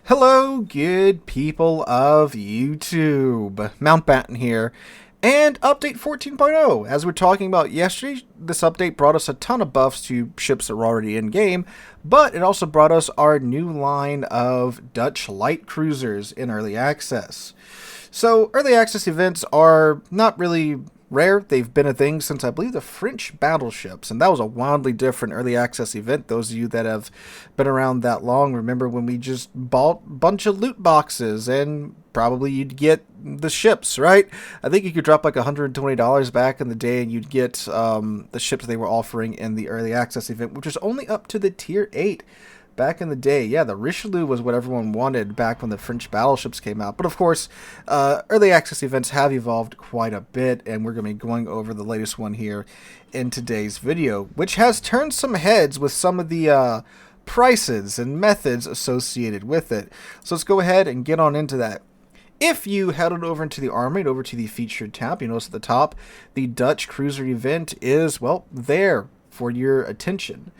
Hello, good people of YouTube. Mountbatten here, and update 14.0. As we are talking about yesterday, this update brought us a ton of buffs to ships that were already in game, but it also brought us our new line of Dutch light cruisers in early access. So, early access events are not really rare. They've been a thing since, I believe, the French battleships, and that was a wildly different early access event. Those of you that have been around that long remember when we just bought a bunch of loot boxes and probably you'd get the ships, right? I think you could drop like $120 back in the day and you'd get the ships they were offering in the early access event, which was only up to the tier 8. Back in the day, yeah, the Richelieu was what everyone wanted back when the French battleships came out. But of course, early access events have evolved quite a bit, and we're going to be going over the latest one here in today's video, which has turned some heads with some of the prices and methods associated with it. So let's go ahead and get on into that. If you head on over into the armory and over to the featured tab, you notice at the top, the Dutch cruiser event is, well, there for your attention.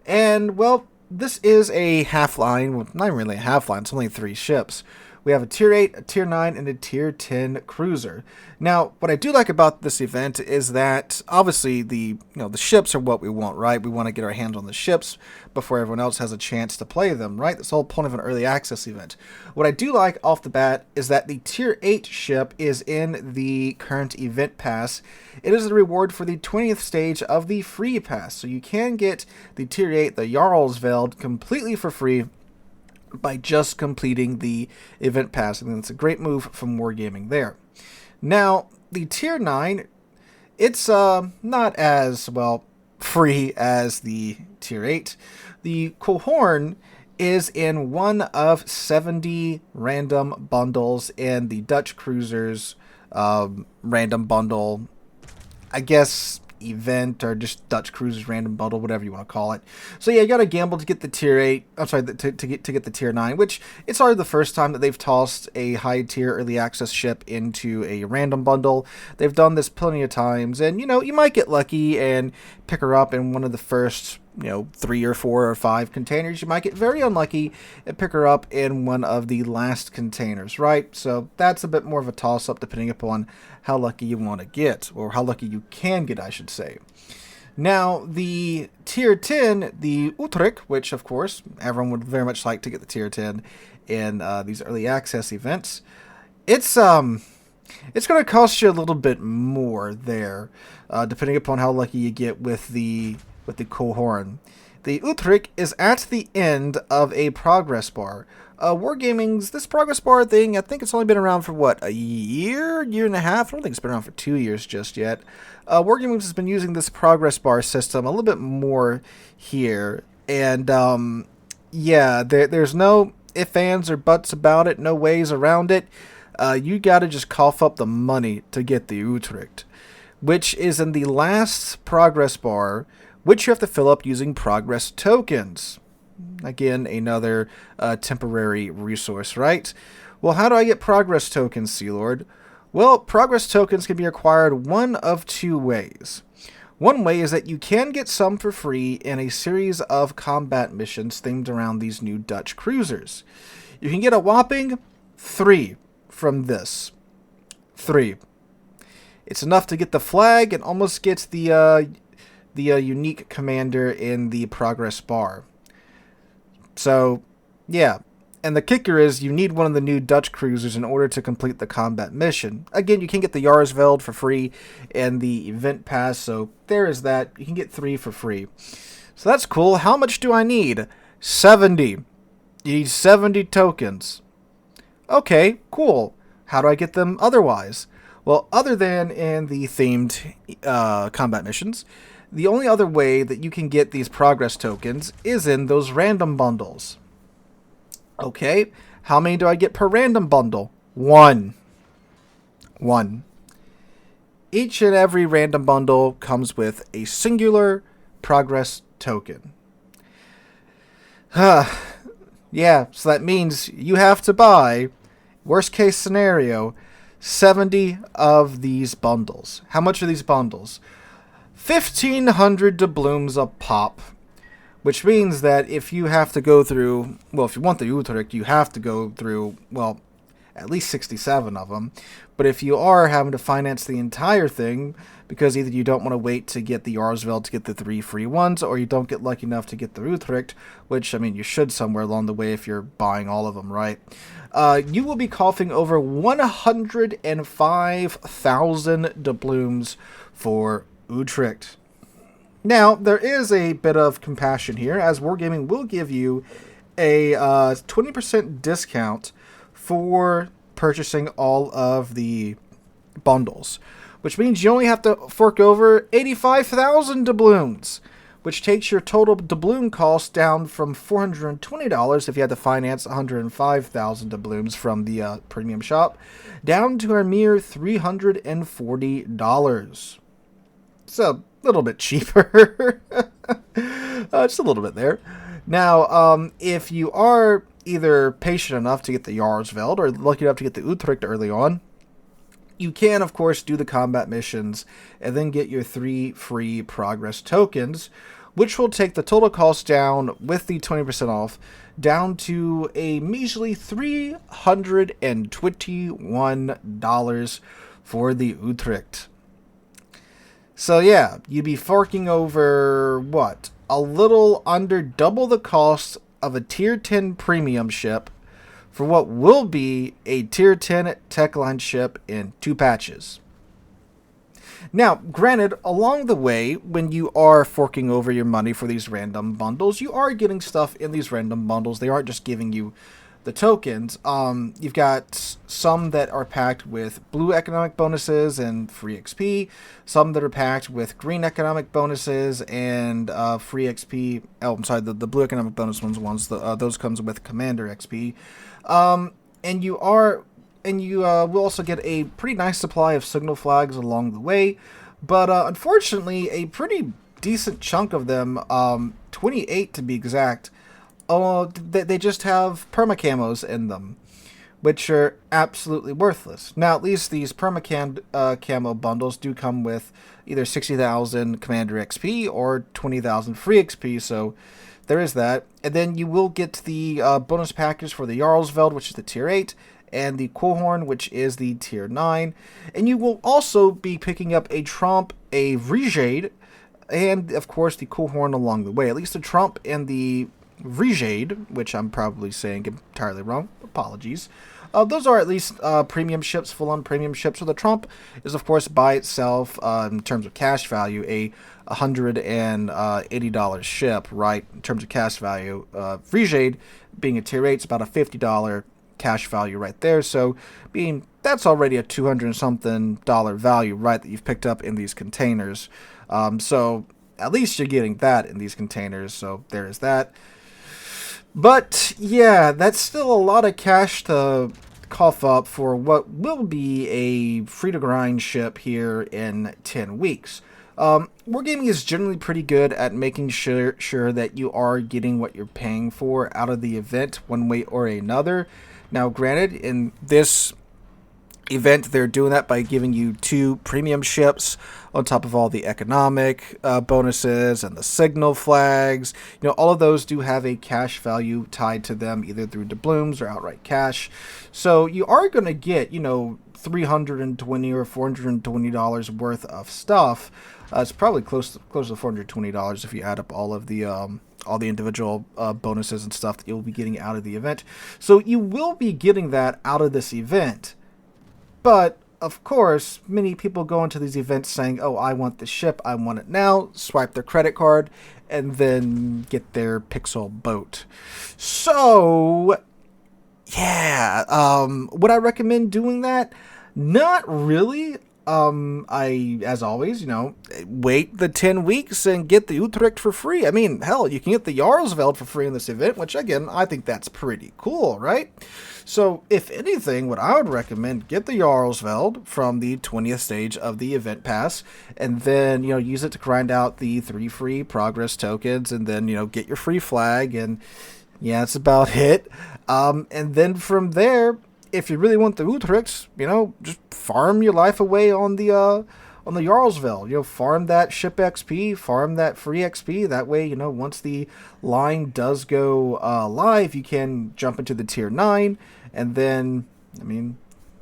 And, well, this is a half line, well, not really a half line, it's only 3 ships. We have a tier 8, a tier 9, and a tier 10 cruiser. Now, what I do like about this event is that obviously the ships are what we want, right? We want to get our hands on the ships before everyone else has a chance to play them, right? That's the whole point of an early access event. What I do like off the bat is that the tier 8 ship is in the current event pass. It is the reward for the 20th stage of the free pass. So you can get the tier 8, the Jarlsveld, completely for free by just completing the event pass. And it's a great move from Wargaming there. Now, the tier 9, it's not as, well, free as the tier 8. The Cohorn is in one of 70 random bundles in the Dutch Cruisers random bundle, I guess, event, or just Dutch Cruisers random bundle, whatever you want to call it. So yeah, you gotta gamble to get the tier 8. I'm sorry, to get the tier 9, which it's already the first time that they've tossed a high tier early access ship into a random bundle. They've done this plenty of times, and you might get lucky and pick her up in one of the first 3 or 4 or 5 containers. You might get very unlucky and pick her up in one of the last containers, right? So that's a bit more of a toss-up depending upon how lucky you want to get, or how lucky you can get, I should say. Now, the tier 10, the Utri, which of course everyone would very much like to get the tier 10 in these early access events, it's going to cost you a little bit more there, depending upon how lucky you get with the Cohorn. The Utri is at the end of a progress bar. Wargaming's, this progress bar thing, I think it's only been around for, what, a year and a half? I don't think it's been around for 2 years just yet. Wargaming has been using this progress bar system a little bit more here. And, yeah, there's no ifs, ands, or buts about it, no ways around it. You gotta just cough up the money to get the Utrecht, which is in the last progress bar, which you have to fill up using progress tokens. Again, another temporary resource, right? Well, how do I get progress tokens, Sea Lord? Well, progress tokens can be acquired one of 2 ways. One way is that you can get some for free in a series of combat missions themed around these new Dutch cruisers. You can get a whopping 3 from this. 3. It's enough to get the flag and almost gets the unique commander in the progress bar. So, yeah. And the kicker is you need one of the new Dutch cruisers in order to complete the combat mission. Again, you can get the Jarlsveld for free and the event pass, so there is that. You can get 3 for free. So that's cool. How much do I need? 70. You need 70 tokens. Okay, cool. How do I get them otherwise? Well, other than in the themed combat missions, the only other way that you can get these progress tokens is in those random bundles. Okay, how many do I get per random bundle? 1. Each and every random bundle comes with a singular progress token. Yeah, so that means you have to buy, worst case scenario, 70 of these bundles. How much are these bundles? 1,500 doubloons a pop, which means that if you have to go through, well, if you want the Utrecht, you have to go through, well, at least 67 of them. But if you are having to finance the entire thing, because either you don't want to wait to get the Jarsveld to get the 3 free ones, or you don't get lucky enough to get the Utrecht, which, I mean, you should somewhere along the way if you're buying all of them, right? You will be coughing over 105,000 doubloons for Utrecht. Now, there is a bit of compassion here, as Wargaming will give you a 20% discount for purchasing all of the bundles, which means you only have to fork over 85,000 doubloons, which takes your total doubloon cost down from $420 if you had to finance 105,000 doubloons from the premium shop, down to a mere $340. It's a little bit cheaper. Just a little bit there. Now, if you are either patient enough to get the Jarsveld or lucky enough to get the Utrecht early on, you can, of course, do the combat missions and then get your 3 free progress tokens, which will take the total cost down with the 20% off down to a measly $321 for the Utrecht. So yeah, you'd be forking over, what, a little under double the cost of a Tier 10 premium ship for what will be a Tier 10 Techline ship in 2 patches. Now, granted, along the way, when you are forking over your money for these random bundles, you are getting stuff in these random bundles. They aren't just giving you the tokens. You've got some that are packed with blue economic bonuses and free XP, some that are packed with green economic bonuses and free XP. Oh, I'm sorry, the blue economic bonus ones those comes with commander XP. And you will also get a pretty nice supply of signal flags along the way, but unfortunately, a pretty decent chunk of them, 28 to be exact, they just have permacamos in them, which are absolutely worthless. Now, at least these camo bundles do come with either 60,000 Commander XP or 20,000 free XP, so there is that. And then you will get the bonus package for the Jarsveld, which is the Tier 8, and the Cohorn, which is the Tier 9. And you will also be picking up a Trump, a Vrigade, and, of course, the Cohorn along the way. At least the Trump and the Vrigade, which I'm probably saying entirely wrong, apologies. Those are at least premium ships, full-on premium ships. So the Trump is, of course, by itself, in terms of cash value, a $180 ship, right, in terms of cash value. Vrigade, being a Tier 8, is about a $50 cash value right there. So, that's already a $200-something value, right, that you've picked up in these containers. So, at least you're getting that in these containers, so there is that. But, yeah, that's still a lot of cash to cough up for what will be a free-to-grind ship here in 10 weeks. Wargaming is generally pretty good at making sure that you are getting what you're paying for out of the event one way or another. Now, granted, in this event, they're doing that by giving you 2 premium ships on top of all the economic bonuses and the signal flags. You know, all of those do have a cash value tied to them, either through doubloons or outright cash. So you are going to get, $320 or $420 worth of stuff. It's probably close to $420 if you add up all the individual bonuses and stuff that you'll be getting out of the event. So you will be getting that out of this event. But, of course, many people go into these events saying, oh, I want the ship, I want it now, swipe their credit card, and then get their pixel boat. So, yeah, would I recommend doing that? Not really. As always, wait the 10 weeks and get the Utrecht for free. I mean, hell, you can get the Jarsveld for free in this event, which, again, I think that's pretty cool, right? So, if anything, what I would recommend, get the Jarsveld from the 20th stage of the event pass, and then, use it to grind out the 3 free progress tokens, and then, get your free flag, and yeah, that's about it. And then from there, if you really want the Utrechts, just farm your life away on the on the Jarlsveld. You know, farm that ship XP, farm that free XP. That way, you know, once the line does go live, you can jump into the tier 9, and then, I mean,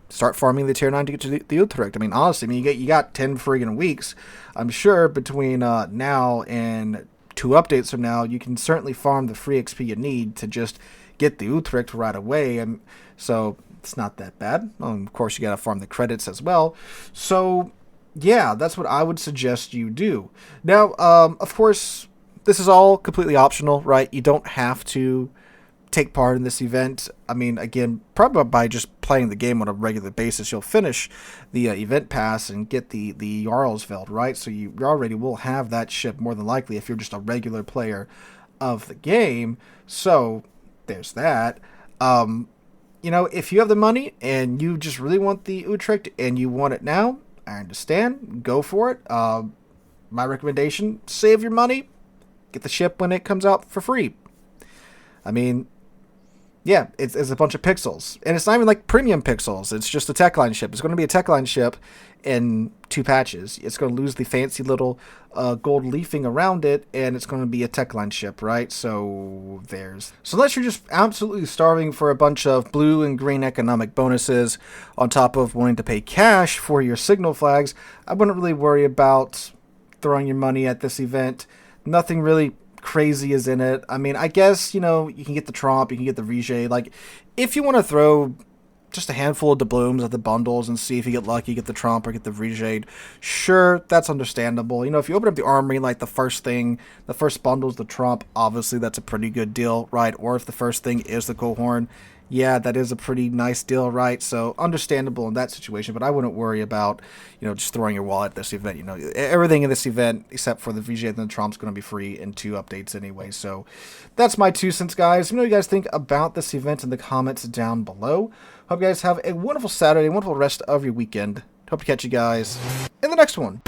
start farming the tier 9 to get to the Utrecht. I mean, honestly, I mean, you got 10 friggin' weeks. I'm sure between now and 2 updates from now, you can certainly farm the free XP you need to just get the Utrecht right away. And so it's not that bad. Of course, you got to farm the credits as well. So yeah, that's what I would suggest you do. Now, of course, this is all completely optional, right? You don't have to take part in this event. I mean, again, probably by just playing the game on a regular basis, you'll finish the event pass and get the Jarlsveld, right? So you already will have that ship more than likely if you're just a regular player of the game. So there's that. You know, if you have the money and you just really want the Utrecht and you want it now, I understand. Go for it. My recommendation, save your money. Get the ship when it comes out for free. I mean, yeah, it's a bunch of pixels. And it's not even like premium pixels. It's just a Techline ship. It's going to be a Techline ship in 2 patches. It's going to lose the fancy little gold leafing around it, and it's going to be a Techline ship, right? So there's... So unless you're just absolutely starving for a bunch of blue and green economic bonuses on top of wanting to pay cash for your signal flags, I wouldn't really worry about throwing your money at this event. Nothing really crazy is in it. I mean, I guess, you know, you can get the Tromp, you can get the Rejade. Like, if you want to throw just a handful of doubloons at the bundles and see if you get lucky, get the Tromp or get the Rejade, sure, that's understandable. You know, if you open up the armory, like the first bundle is the Tromp, obviously that's a pretty good deal, right? Or if the first thing is the Cohorn, yeah, that is a pretty nice deal, right? So understandable in that situation, but I wouldn't worry about, you know, just throwing your wallet at this event. You know, everything in this event except for the VJ and the Tromp's going to be free in 2 updates anyway. So that's my 2 cents, guys. Let me know what you guys think about this event in the comments down below. Hope you guys have a wonderful Saturday, wonderful rest of your weekend. Hope to catch you guys in the next one.